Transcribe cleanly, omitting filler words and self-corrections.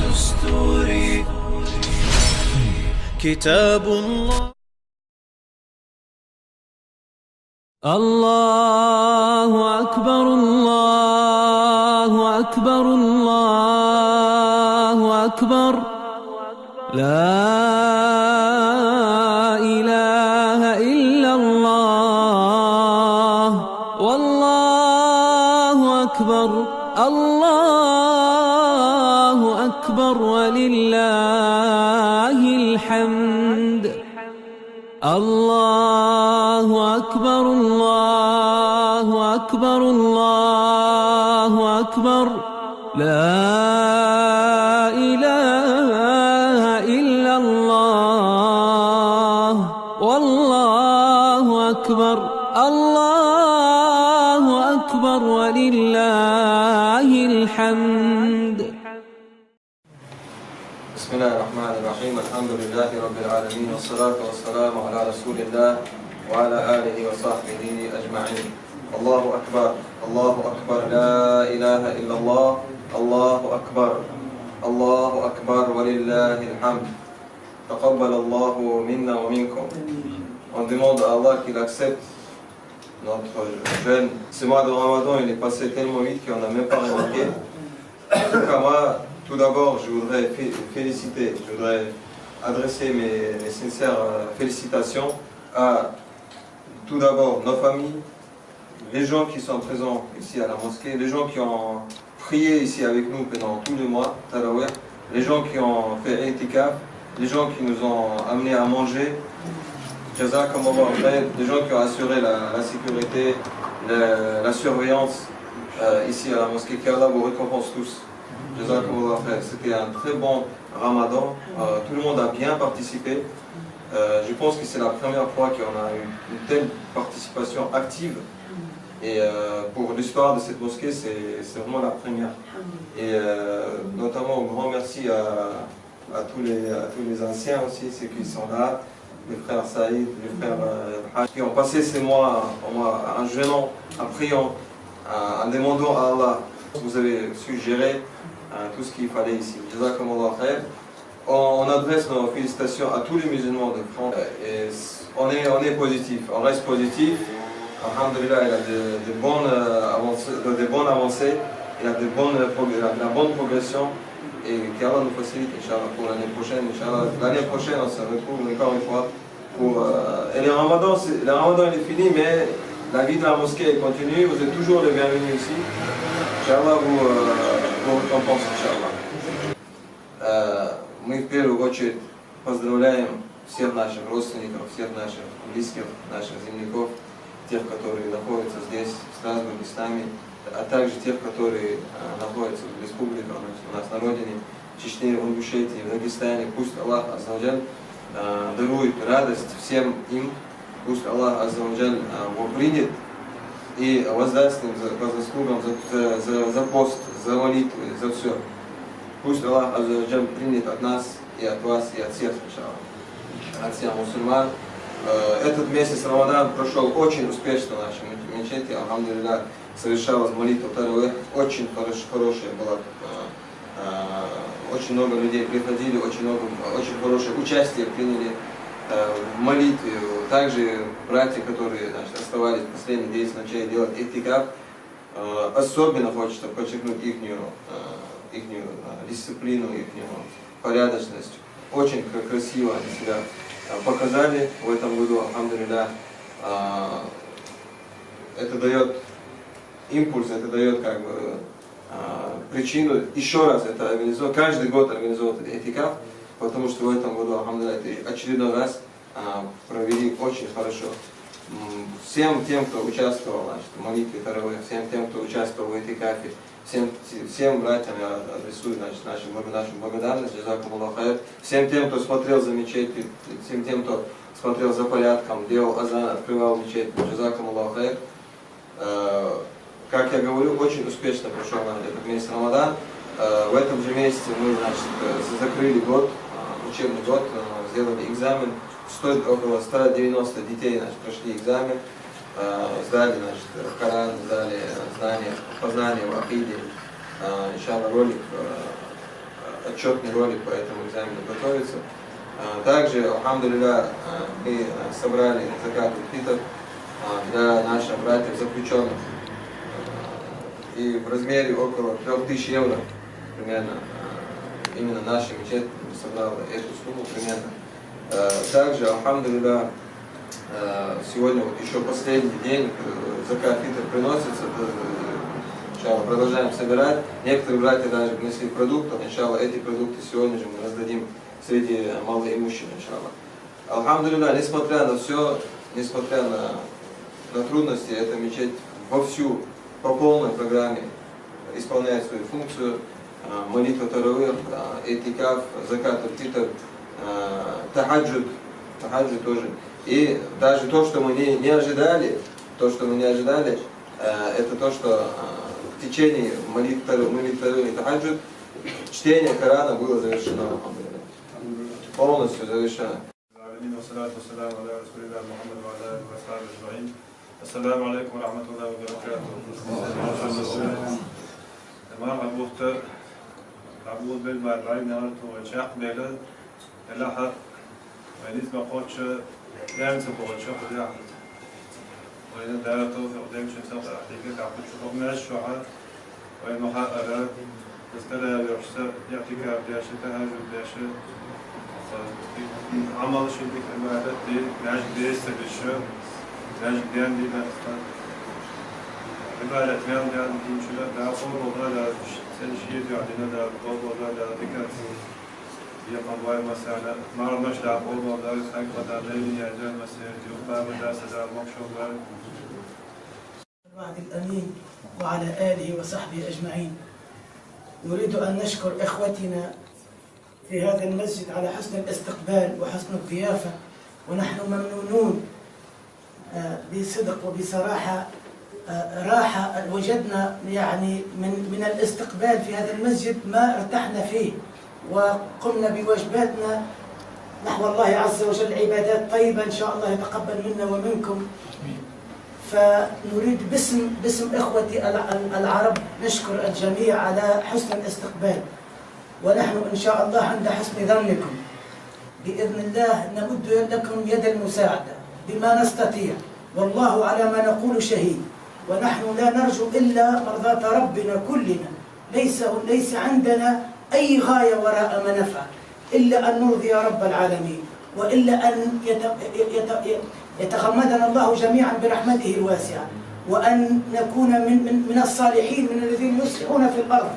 دستوري كتاب الله. الله أكبر الله أكبر الله أكبر لا إله إلا الله والله أكبر الله أكبر ولله الحمد. الله أكبر الله أكبر الله أكبر لا إله إلا الله والله أكبر الله أكبر ولله الحمد. بسم الله الرحمن الرحيم. الحمد لله رب العالمين والصلاة والسلام على رسول الله وعلى آله وصحبه أجمعين. الله أكبر الله أكبر لا إله إلا الله الله أكبر الله أكبر ولله الحمد. تقبل الله منا ومنكم. On demande à Allah qu'il accepte notre jeûne. Ce mois de Ramadan, il est passé tellement vite qu'on n'a même pas remarqué. En tout cas, moi, tout d'abord, je voudrais féliciter, je voudrais adresser mes sincères félicitations à tout d'abord nos familles, les gens qui sont présents ici à la mosquée, les gens qui ont prié ici avec nous pendant tout le mois, Tarawih, les gens qui ont fait itikaf, les gens qui nous ont amenés à manger, Jazakumullah khayr, les gens qui ont assuré la sécurité, la surveillance ici à la mosquée, qu'Allah vous récompense tous. C'était un très bon Ramadan, tout le monde a bien participé. Je pense que c'est la première fois qu'on a eu une telle participation active. Et pour l'histoire de cette mosquée, c'est vraiment la première. Et notamment, un grand merci à tous les anciens aussi, ceux qui sont là, les frères Saïd, les frères qui ont passé ces mois en jeûnant, en priant, en demandant à Allah. Vous avez su gérer tout ce qu'il fallait ici. Jazakumullah khayr. On adresse nos félicitations à tous les musulmans de France. Et on est positif, on reste positif. Alhamdulillah, il a de bonnes avancées, il a de la bonne progression. Et qu'Allah nous facilite, Inch'Allah, pour l'année prochaine. Inch'Allah, l'année prochaine, on se retrouve encore une fois. Et le Ramadan il est fini, mais la vie de la mosquée continue. Vous êtes toujours les bienvenus ici. Inch'Allah, vous récompense, Inch'Allah. Мы в первую очередь поздравляем всех наших родственников, всех наших близких, наших земляков, тех, которые находятся здесь, в Страсбурге с нами, а также тех, которые находятся в республиках, у нас на родине, в Чечне, в Ингушетии, в Дагестане. Пусть Аллах Аззаваджаль дарует радость всем им, пусть Аллах Аззаваджаль его примет и воздаст им по заслугам за пост, за молитвы, за все. Пусть Аллах Аззаваджаль примет от нас и от вас, и от всех, от всех мусульман. Этот месяц Рамадан прошел очень успешно в нашей мечети, алхамдулилля, совершалась молитва Таравих, очень хорошая была, очень много людей приходили, очень хорошее участие приняли в молитве. Также братья, которые оставались последние 10 ночей делать иттикаф, особенно хочется подчеркнуть их дисциплину, их порядочность. Очень красиво они себя показали в этом году, алхамдулилля. Это дает импульс, это дает как бы причину еще раз это организовать, каждый год организовывать иттикаф, потому что в этом году, алхамдулилля, это очередной раз провели очень хорошо. Всем тем, кто участвовал в молитве Таравих, всем тем, кто участвовал в иттикафе, всем братьям я адресую нашу благодарность, джазакумуллах хайр. Всем тем, кто смотрел за мечетью, всем тем, кто смотрел за порядком, делал азан, открывал мечеть, джазакумуллах хайр. Как я говорю, очень успешно прошел этот месяц Рамадан. В этом же месяце мы закрыли год, учебный год, сделали экзамен. Около 190 детей прошли экзамен, сдали Коран, сдали познания в акиде. Иншаллах, ролик отчетный ролик по этому экзамену готовится. Также, алхамдулилля, мы собрали закат аль-фитр для наших братьев заключенных. И в размере около 3000 евро примерно именно наша мечеть собрала эту сумму примерно. Также, алхамдулилля, сегодня вот еще последний день закат аль-фитр приносится. Продолжаем собирать. Некоторые братья даже принесли продукты. Начало эти продукты сегодня же мы раздадим среди малоимущих. Алхамдулилля, несмотря на все, несмотря на трудности, эта мечеть вовсю по полной программе исполняет свою функцию. Молитва таравих, этикаф, закат аль-фитр, тахаджуд тоже. И даже то, что мы не ожидали, это то, что в течение молитвы и тахаджуд чтение Корана было завершено. Полностью завершено. Assalamu alaikum wa rahmatullahi wa barakatuh. تمام أبوه بالبعد عين أرتو وشاق بيلا تلاحق وليس بقولش دائما سبقولش خديع وإذا دار توفيق دائما شو سوق أحتيجك عقد شو من الشعاع وإذا محقق استلا بيرشة يعطيك بداش تهاج بداش عمل شيء بك المعدة دي ناج ديست بالشو ناج ديان دي بس عبادة ميان ديان دين شو لا قول ولا لا سنشيد يعدنا لا قول ولا لا ذكر يقام باي مسألة ما رمش لا قول ولا يسحق قدر ليل يعجل مسير يوفى مدرسة دار مقشوب الوعد الأمين وعلى آله وصحبه أجمعين. نريد أن نشكر إخوتنا في هذا المسجد على حسن الاستقبال وحسن الضيافة، ونحن ممنونون بصدق وبصراحة. راحة وجدنا يعني من الاستقبال في هذا المسجد ما ارتحنا فيه، وقمنا بواجباتنا نحو الله عز وجل عبادات طيبة إن شاء الله يتقبل منا ومنكم. فنريد باسم إخوتي العرب نشكر الجميع على حسن الاستقبال، ونحن إن شاء الله عند حسن ظنكم بإذن الله. نمد لكم يد المساعدة بما نستطيع، والله على ما نقول شهيد، ونحن لا نرجو إلا مرضاة ربنا كلنا. ليس عندنا أي غاية وراء ما نفعل إلا أن نرضي رب العالمين، وإلا أن يتغمدنا الله جميعا برحمته الواسعة، وأن نكون من الصالحين، من الذين يصلحون في الأرض.